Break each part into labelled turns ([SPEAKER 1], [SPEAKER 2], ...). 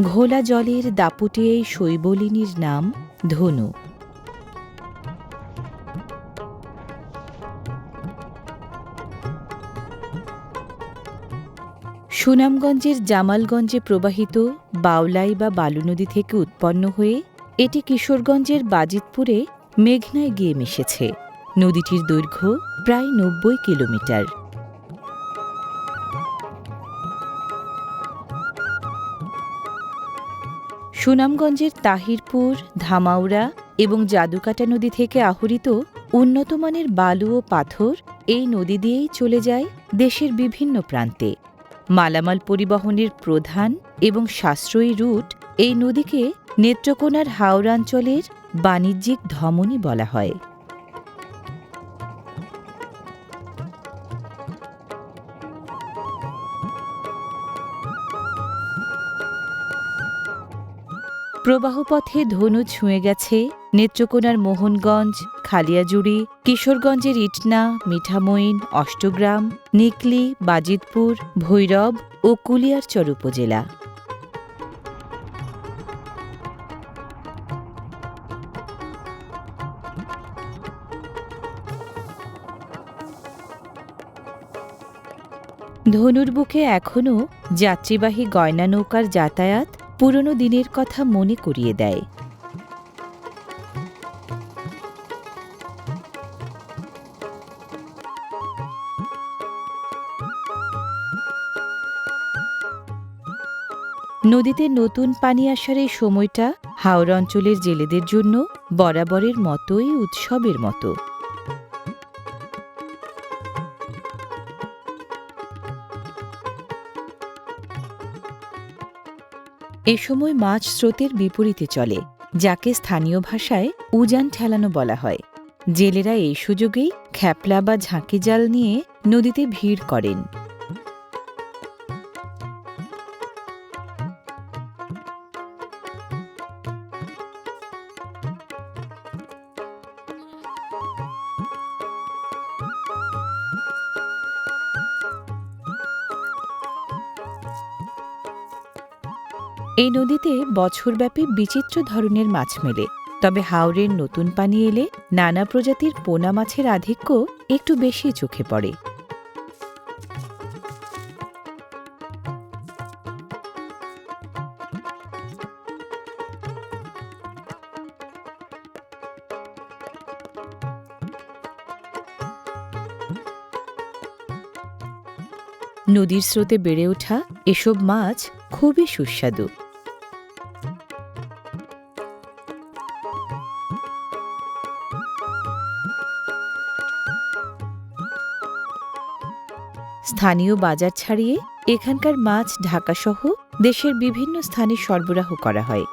[SPEAKER 1] ঘোলা জলের দাপুটে এই শৈবলিনীর নাম ধনু। সুনামগঞ্জের জামালগঞ্জে প্রবাহিত বাওলাই বা বালু নদী থেকে উৎপন্ন হয়ে এটি কিশোরগঞ্জের বাজিতপুরে মেঘনায় গিয়ে মিশেছে। নদীটির দৈর্ঘ্য প্রায় ৯০ কিলোমিটার। সুনামগঞ্জের তাহিরপুর, ধামাউড়া এবং জাদুকাটা নদী থেকে আহরিত উন্নতমানের বালু ও পাথর এই নদী দিয়েই চলে যায় দেশের বিভিন্ন প্রান্তে। মালামাল পরিবহনের প্রধান এবং সাশ্রয়ী রুট এই নদীকে নেত্রকোনার হাওড়াঞ্চলের বাণিজ্যিক ধমনী বলা হয়। প্রবাহপথে ধনু ছুঁয়ে গেছে নেত্রকোনার মোহনগঞ্জ, খালিয়াজুড়ি, কিশোরগঞ্জের ইটনা, মিঠামইন, অষ্টগ্রাম, নিকলি, বাজিতপুর, ভৈরব ও কুলিয়ারচর উপজেলা। ধনুর বুকে এখনও যাত্রীবাহী গয়না নৌকার যাতায়াত পুরনো দিনের কথা মনে করিয়ে দেয়। নদীতে নতুন পানি আসার এই সময়টা হাওড়া অঞ্চলের জেলেদের জন্য বরাবরের মতোই উৎসবের মতো। এ সময় মাছ স্রোতের বিপরীতে চলে, যাকে স্থানীয় ভাষায় উজান ঠেলানো বলা হয়। জেলেরা এই সুযোগেই খ্যাপলা বা ঝাঁকি জাল নিয়ে নদীতে ভিড় করেন। এই নদীতে বছরব্যাপী বিচিত্র ধরনের মাছ মেলে, তবে হাওরের নতুন পানি এলে নানা প্রজাতির পোনা মাছের আধিক্য একটু বেশি চোখে পড়ে। নদীর স্রোতে বেড়ে ওঠা এসব মাছ খুবই সুস্বাদু। স্থানীয় বাজার ছাড়িয়ে এখানকার মাছ ঢাকাসহ দেশের বিভিন্ন স্থানে সরবরাহ করা হয়।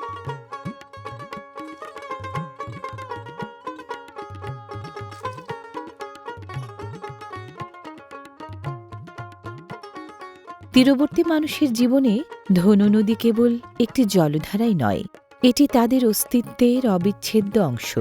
[SPEAKER 1] তীরবর্তী মানুষের জীবনে ধনু নদী কেবল একটি জলধারাই নয়, এটি তাদের অস্তিত্বের অবিচ্ছেদ্য অংশ।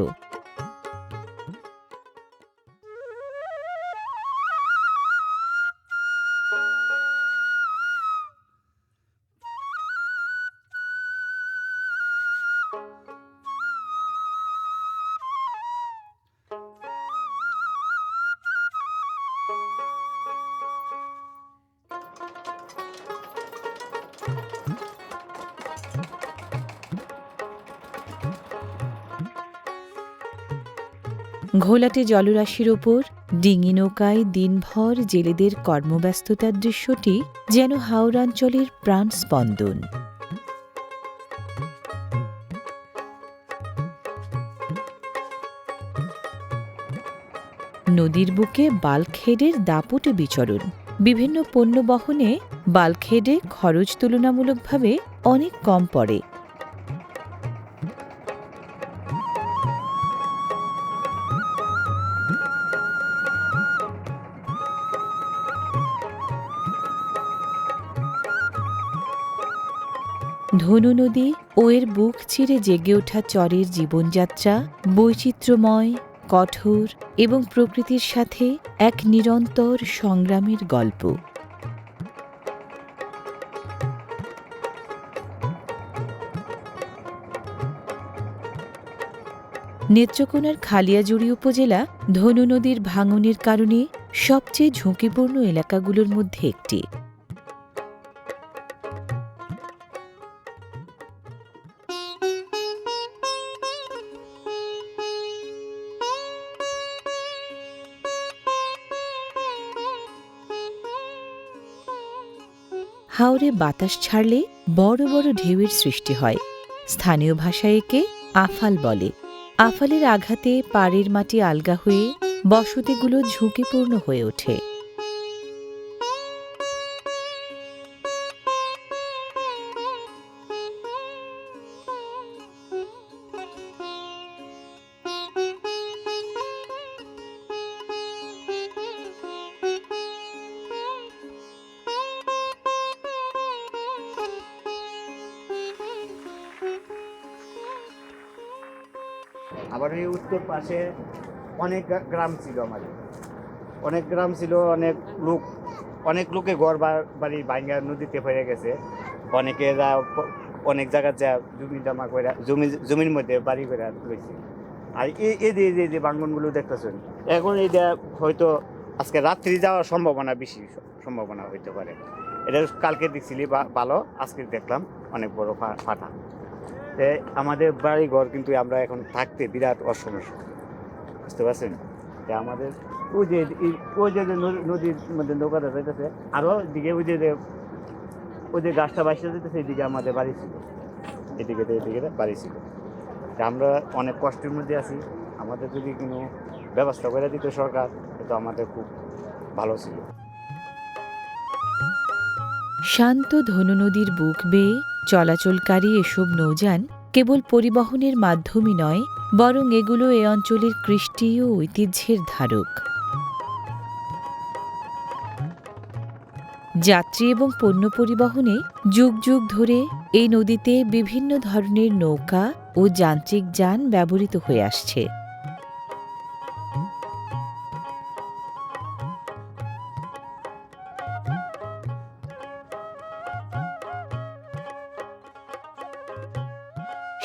[SPEAKER 1] ঘোলাটে জলরাশির ওপর ডিঙি নৌকায় দিনভর জেলেদের কর্মব্যস্ততার দৃশ্যটি যেন হাওড়াঞ্চলের প্রাণস্পন্দন। নদীর বুকে বাল্কহেডের দাপুটে বিচরণ, বিভিন্ন পণ্য বহনে বাল্কহেডে খরচ তুলনামূলকভাবে অনেক কম পড়ে। ধনু নদী ও এর বুক চিরে জেগে ওঠা চরের জীবনযাত্রা বৈচিত্র্যময়, কঠোর এবং প্রকৃতির সাথে এক নিরন্তর সংগ্রামের গল্প। নেত্রকোনার খালিয়াজুড়ি উপজেলা ধনু নদীর ভাঙনের কারণে সবচেয়ে ঝুঁকিপূর্ণ এলাকাগুলোর মধ্যে একটি। হাওরে বাতাস ছাড়লে বড় বড় ঢেউয়ের সৃষ্টি হয়। স্থানীয় ভাষায় একে আফাল বলে। আফালের আঘাতে পাড়ের মাটি আলগা হয়ে বসতিগুলো ঝুঁকিপূর্ণ হয়ে ওঠে।
[SPEAKER 2] আবার এই উত্তর পাশে অনেক গ্রাম ছিল, আমাদের অনেক গ্রাম ছিল, অনেক লোকে ঘর বাড়ি ভাঙ্গা নদীতে ফেরে গেছে। অনেকেরা অনেক জায়গায় যা জমি জমা করে জমির মধ্যে বাড়ি করে রয়েছে। আর এই যে বাঙ্গনগুলো দেখতেছেন এখন, এইটা হয়তো আজকে রাত্রি যাওয়ার বেশি সম্ভাবনা হইতে পারে। এটা কালকে দেখছিলি ভালো, আজকে দেখলাম অনেক বড় ফাটা। আমাদের বাড়ি ঘর কিন্তু আমরা এখন থাকতে বিরাট অসমস্যা, বুঝতে পারছেন? আমাদের ওই যে নদীর মধ্যে নৌকাটা যাইতেছে, আরও দিকে ওই যে গাছটা বাইসটা যেতেছে, এইদিকে আমাদের বাড়ি ছিল, এদিকে বাড়ি ছিল। আমরা অনেক কষ্টের মধ্যে আছি। আমাদের যদি কোনো ব্যবস্থা করে দিত সরকার, তো আমাদের খুব ভালো ছিল।
[SPEAKER 1] শান্ত ধনু নদীর বুক বেয়ে চলাচলকারী এসব নৌযান কেবল পরিবহনের মাধ্যমই নয়, বরং এগুলো এ অঞ্চলের কৃষ্টি ও ঐতিহ্যের ধারক। যাত্রী এবং পণ্য পরিবহনে যুগ যুগ ধরে এই নদীতে বিভিন্ন ধরনের নৌকা ও যান্ত্রিক যান ব্যবহৃত হয়ে আসছে।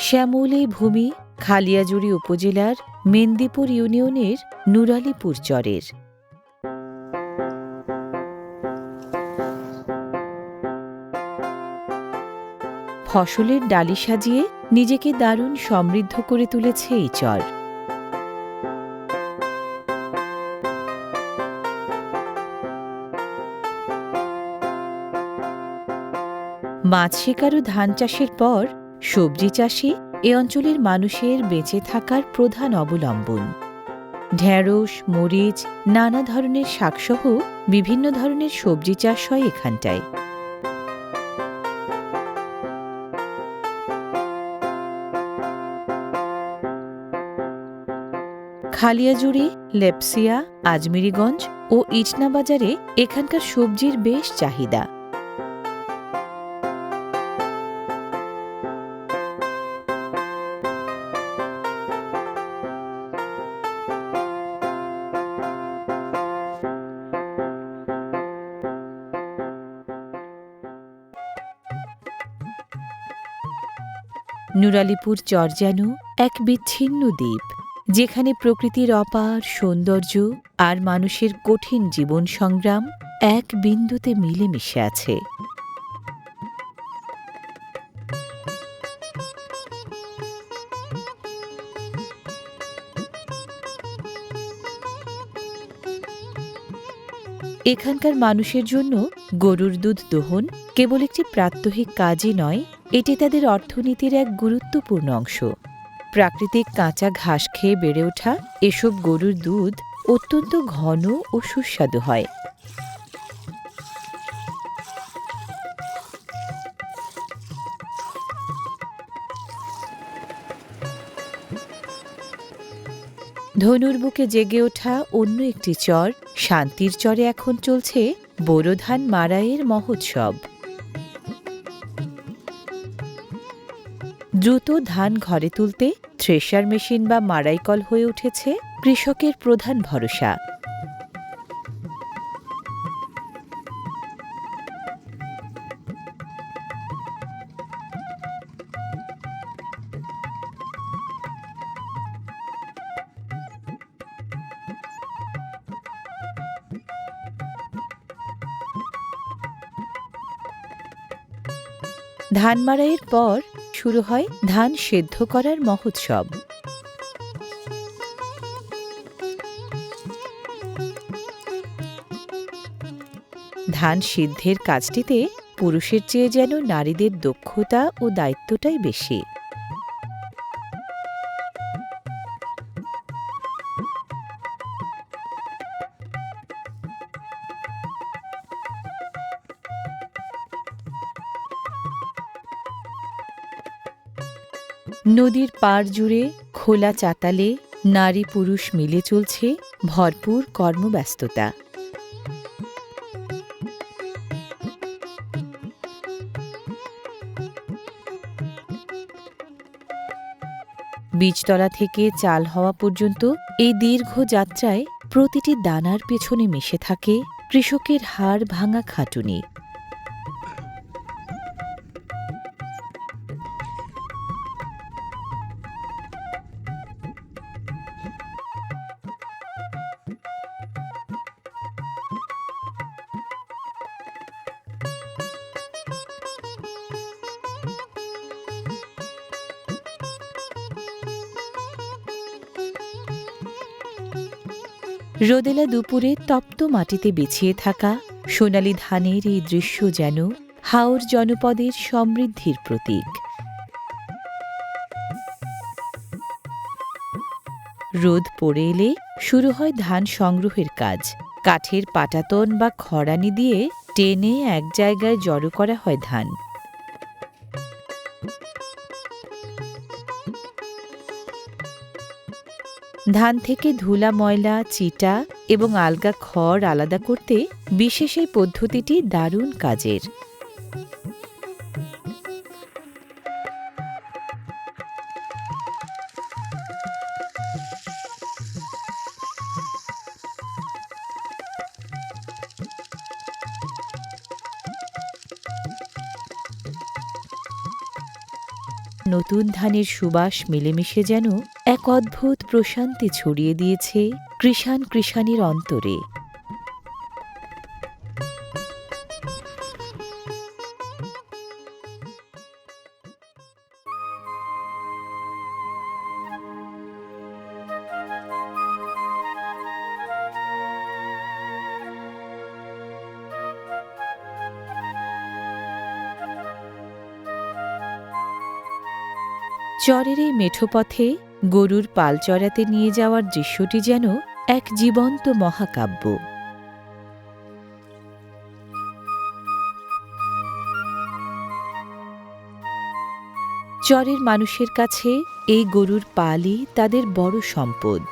[SPEAKER 1] শ্যামল এই ভূমি খালিয়াজুড়ি উপজেলার মেন্দিপুর ইউনিয়নের নুরালীপুর চরের। ফসলের ডালি সাজিয়ে নিজেকে দারুণ সমৃদ্ধ করে তুলেছে এই চর। মাছ শিকার ও ধান চাষের পর সবজি চাষই এ অঞ্চলের মানুষের বেঁচে থাকার প্রধান অবলম্বন। ঢেঁড়স, মরিচ, নানা ধরনের শাকসহ বিভিন্ন ধরনের সবজি চাষ হয় এখানটায়। খালিয়াজুড়ি, লেপসিয়া, আজমিরিগঞ্জ ও ইটনা বাজারে এখানকার সবজির বেশ চাহিদা। নুরালীপুর চর যেন এক বিচ্ছিন্ন দ্বীপ, যেখানে প্রকৃতির অপার সৌন্দর্য আর মানুষের কঠিন জীবন সংগ্রাম এক বিন্দুতে মিলেমিশে আছে। এখানকার মানুষের জন্য গরুর দুধ দোহন কেবল একটি প্রাত্যহিক কাজই নয়, এটি তাদের অর্থনীতির এক গুরুত্বপূর্ণ অংশ। প্রাকৃতিক কাঁচা ঘাস খেয়ে বেড়ে ওঠা এসব গরুর দুধ অত্যন্ত ঘন ও সুস্বাদু হয়। ধনুর বুকে জেগে ওঠা অন্য একটি চর শান্তির চরে এখন চলছে বোরো ধান মাড়াইয়ের মহোৎসব। দ্রুত ধান ঘরে তুলতে থ্রেশার মেশিন বা মাড়াইকল হয়ে উঠেছে কৃষকের প্রধান ভরসা। ধান মাড়াইয়ের পর শুরু হয় ধান সেদ্ধ করার মহোৎসব। ধান সিদ্ধের কাজটিতে পুরুষের চেয়ে যেন নারীদের দক্ষতা ও দায়িত্বটাই বেশি। নদীর পাড় জুড়ে খোলা চাতালে নারী পুরুষ মিলে চলছে ভরপুর কর্মব্যস্ততা। বীজতলা থেকে চাল হওয়া পর্যন্ত এই দীর্ঘ যাত্রায় প্রতিটি দানার পেছনে মিশে থাকে কৃষকের হাড় ভাঙা খাটুনি। রোদেলা দুপুরে তপ্ত মাটিতে বিছিয়ে থাকা সোনালি ধানের এই দৃশ্য যেন হাওর জনপদের সমৃদ্ধির প্রতীক। রোদ পড়ে এলে শুরু হয় ধান সংগ্রহের কাজ। কাঠের পাটাতন বা খড়ানি দিয়ে টেনে এক জায়গায় জড়ো করা হয় ধান। ধান থেকে ধুলা ময়লা চিটা এবং আলগা খড় আলাদা করতে বিশেষ এই পদ্ধতিটি দারুণ কাজের। নতুন ধানের সুবাস মিলেমিশে যেন এক অদ্ভুত প্রশান্তি ছড়িয়ে দিয়েছে কৃষাণ কৃষাণীর অন্তরে। চরের এই মেঠো পথে গরুর পাল চড়াতে নিয়ে যাওয়ার দৃশ্যটি যেন এক জীবন্ত মহাকাব্য। চরের মানুষের কাছে এই গরুর পালই তাদের বড় সম্পদ।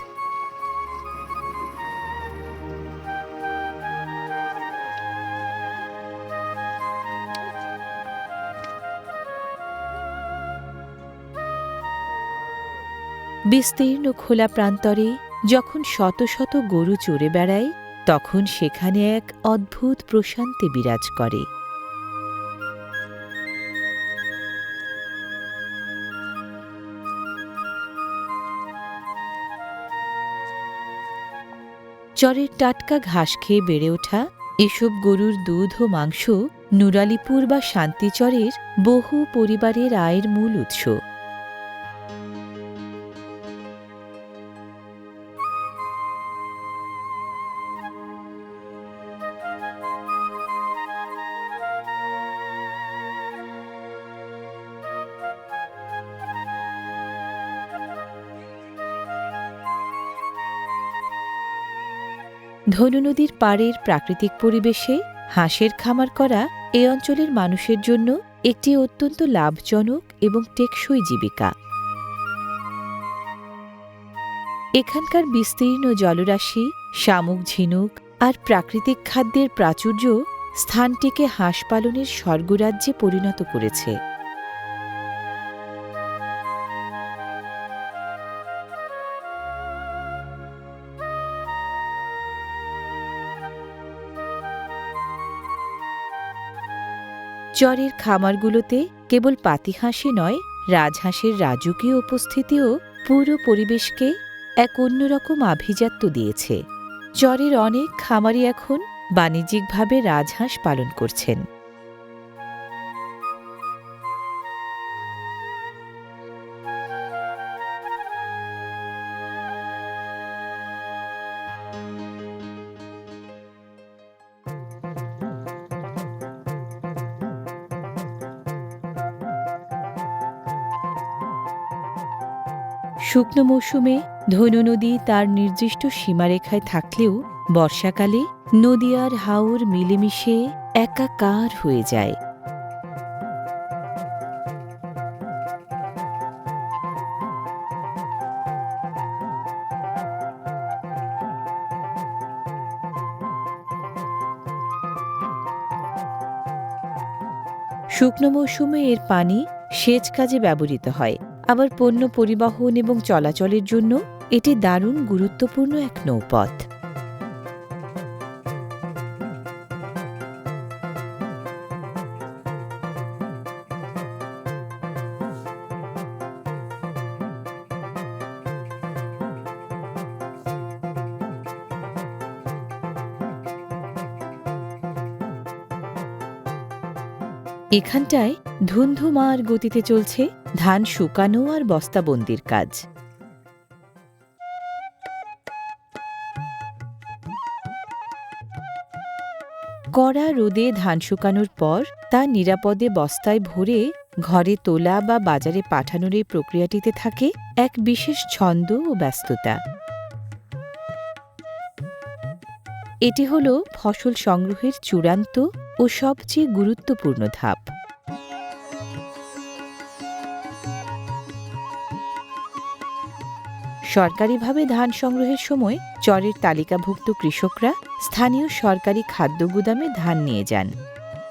[SPEAKER 1] বিস্তীর্ণ খোলা প্রান্তরে যখন শত শত গরু চড়ে বেড়ায় তখন সেখানে এক অদ্ভুত প্রশান্তি বিরাজ করে। চরের টাটকা ঘাস খেয়ে বেড়ে ওঠা এসব গরুর দুধ ও মাংস নুরালিপুর বা শান্তিচরের বহু পরিবারের আয়ের মূল উৎস। ধনু নদীর পাড়ের প্রাকৃতিক পরিবেশে হাঁসের খামার করা এ অঞ্চলের মানুষের জন্য একটি অত্যন্ত লাভজনক এবং টেকসই জীবিকা। এখানকার বিস্তীর্ণ জলরাশি, শামুক ঝিনুক আর প্রাকৃতিক খাদ্যের প্রাচুর্য স্থানটিকে হাঁস পালনের স্বর্গরাজ্যে পরিণত করেছে। চরের খামারগুলোতে কেবল পাতিহাঁসই নয়, রাজহাঁসের রাজকীয় উপস্থিতিও পুরো পরিবেশকে এক অন্যরকম আভিজাত্য দিয়েছে। চরের অনেক খামারি এখন বাণিজ্যিকভাবে রাজহাঁস পালন করছেন। শুকনো মৌসুমে ধনু নদী তার নির্দিষ্ট সীমারেখায় থাকলেও বর্ষাকালে নদী আর হাওর মিলেমিশে একাকার হয়ে যায়। শুকনো মৌসুমে এর পানি সেচ কাজে ব্যবহৃত হয়, আবার পণ্য পরিবহন এবং চলাচলের জন্য এটি দারুণ গুরুত্বপূর্ণ এক নৌপথ। এখানটায় ধুন্ধুমার গতিতে চলছে ধান শুকানো আর বস্তাবন্দির কাজ। কড়া রোদে ধান শুকানোর পর তা নিরাপদে বস্তায় ভরে ঘরে তোলা বা বাজারে পাঠানোর এই প্রক্রিয়াটিতে থাকে এক বিশেষ ছন্দ ও ব্যস্ততা। এটি হল ফসল সংগ্রহের চূড়ান্ত ও সবচেয়ে গুরুত্বপূর্ণ ধাপ। সরকারিভাবে ধান সংগ্রহের সময় চরের তালিকাভুক্ত কৃষকরা স্থানীয় সরকারি খাদ্য গুদামে ধান নিয়ে যান।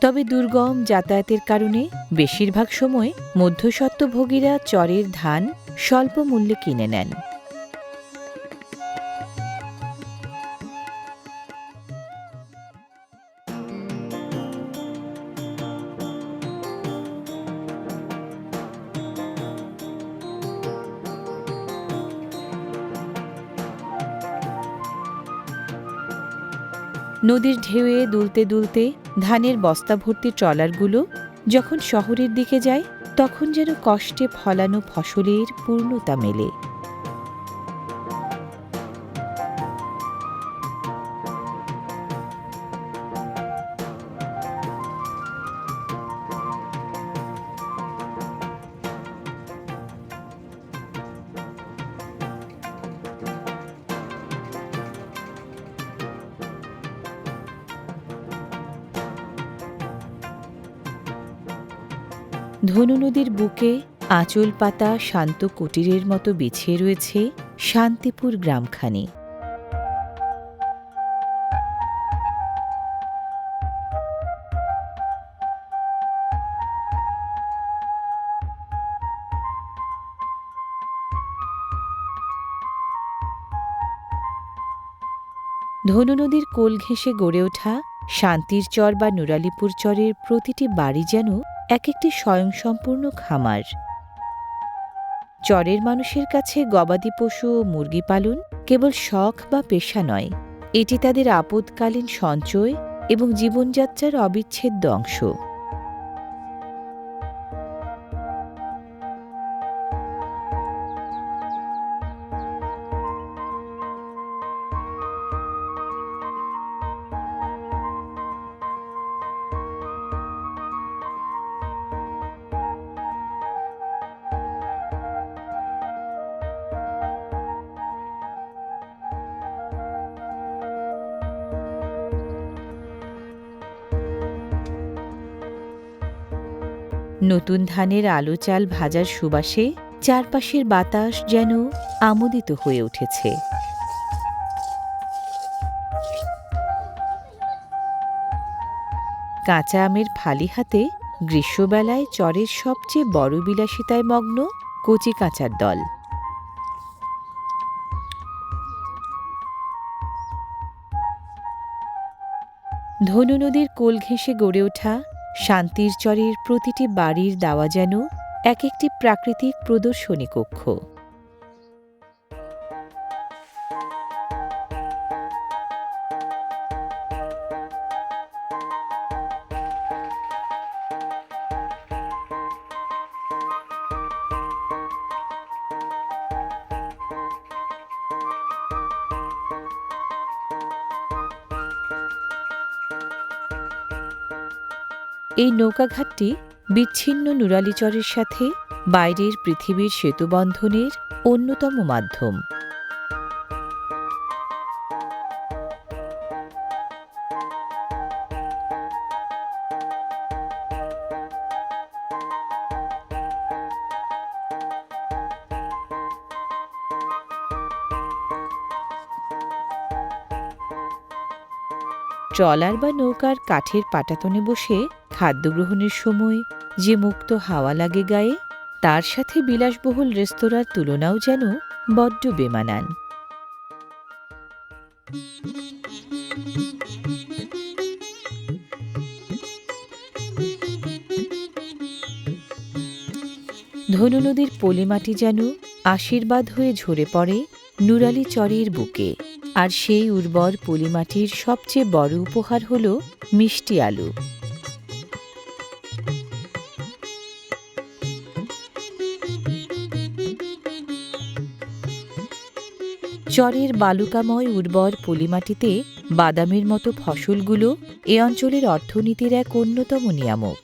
[SPEAKER 1] তবে দুর্গম যাতায়াতের কারণে বেশিরভাগ সময় মধ্যস্বত্বভোগীরা চরের ধান স্বল্প মূল্যে কিনে নেন। নদীর ঢেউয়ে দুলতে দুলতে ধানের বস্তা ভর্তি ট্রলারগুলো যখন শহরের দিকে যায়, তখন যেন কষ্টে ফলানো ফসলের পূর্ণতা মেলে। ধনু নদীর বুকে আঁচল পাতা শান্ত কুটিরের মতো বিছিয়ে রয়েছে শান্তিপুর গ্রামখানি। ধনু নদীর কোল ঘেঁষে গড়ে ওঠা শান্তির চর বা নুরালিপুর চরের প্রতিটি বাড়ি যেন এক একটি স্বয়ংসম্পূর্ণ খামার। চরের মানুষের কাছে গবাদি পশু ও মুরগি পালন কেবল শখ বা পেশা নয়, এটি তাদের আপদকালীন সঞ্চয় এবং জীবনযাত্রার অবিচ্ছেদ্য অংশ। নতুন ধানের আলো চাল ভাজার সুবাসে চারপাশের বাতাস যেন আমোদিত হয়ে উঠেছে। কাঁচা আমের ফালি হাতে গ্রীষ্মবেলায় চরের সবচেয়ে বড় বিলাসিতায় মগ্ন কচি কাঁচার দল। ধনু নদীর কোল ঘেঁষে গড়ে ওঠা শান্তির চরের প্রতিটি বাড়ির দাওয়া যেন এক একটি প্রাকৃতিক প্রদর্শনী কক্ষ। এই নৌকাঘাটটি বিচ্ছিন্ন নুরালীচরের সাথে বাইরের পৃথিবীর সেতুবন্ধনের অন্যতম মাধ্যম। ট্রলার বা নৌকার কাঠের পাটাতনে বসে খাদ্য গ্রহণের সময় যে মুক্ত হাওয়া লাগে গায়ে, তার সাথে বিলাসবহুল রেস্তোরাঁর তুলনাও যেন বড্ড বেমানান। ধনু নদীর পলিমাটি যেন আশীর্বাদ হয়ে ঝরে পড়ে নুরালী চরের বুকে, আর সেই উর্বর পলিমাটির সবচেয়ে বড় উপহার হল মিষ্টি আলু। চরের বালুকাময় উর্বর পলিমাটিতে বাদামের মতো ফসলগুলো এ অঞ্চলের অর্থনীতির এক অন্যতম নিয়ামক।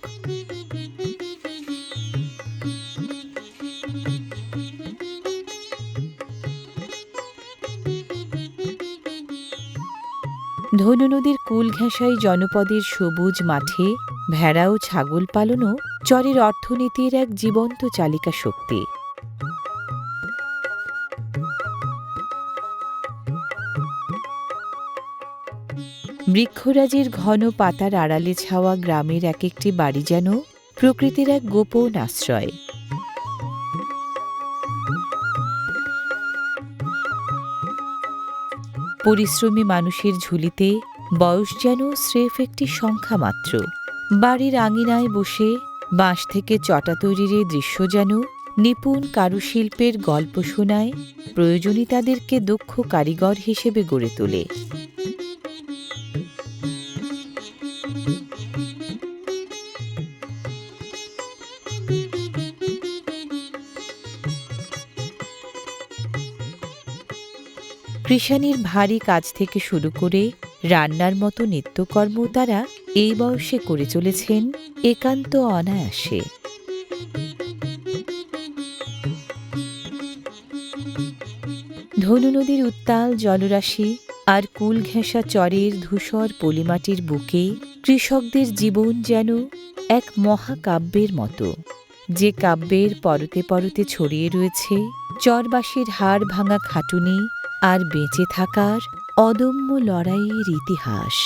[SPEAKER 1] ধনু নদীর কূল ঘেঁষাই জনপদের সবুজ মাঠে ভেড়া ও ছাগল পালনও চরের অর্থনীতির এক জীবন্ত চালিকা শক্তি। বৃক্ষরাজির ঘন পাতার আড়ালে ছাওয়া গ্রামের এক একটি বাড়ি যেন প্রকৃতির এক গোপন আশ্রয়। পরিশ্রমী মানুষের ঝুলিতে বয়স যেন স্রেফ একটি সংখ্যা মাত্র। বাড়ির আঙিনায় বসে বাঁশ থেকে চটা তৈরির এই দৃশ্য যেন নিপুণ কারুশিল্পের গল্প শোনায়, প্রয়োজনই তাদেরকে দক্ষ কারিগর হিসেবে গড়ে তোলে। কৃষাণীর ভারী কাজ থেকে শুরু করে রান্নার মতো নিত্যকর্ম তারা এই বয়সে করে চলেছেন একান্ত অনায়াসে। ধনু নদীর উত্তাল জলরাশি আর কুল ঘেঁষা চরের ধূসর পলিমাটির বুকে কৃষকদের জীবন যেন এক মহাকাব্যের মতো, যে কাব্যের পরতে পরতে ছড়িয়ে রয়েছে চরবাসীর হাড় ভাঙা খাটুনি আর বেঁচে থাকার অদম্য লড়াইয়ের ইতিহাস।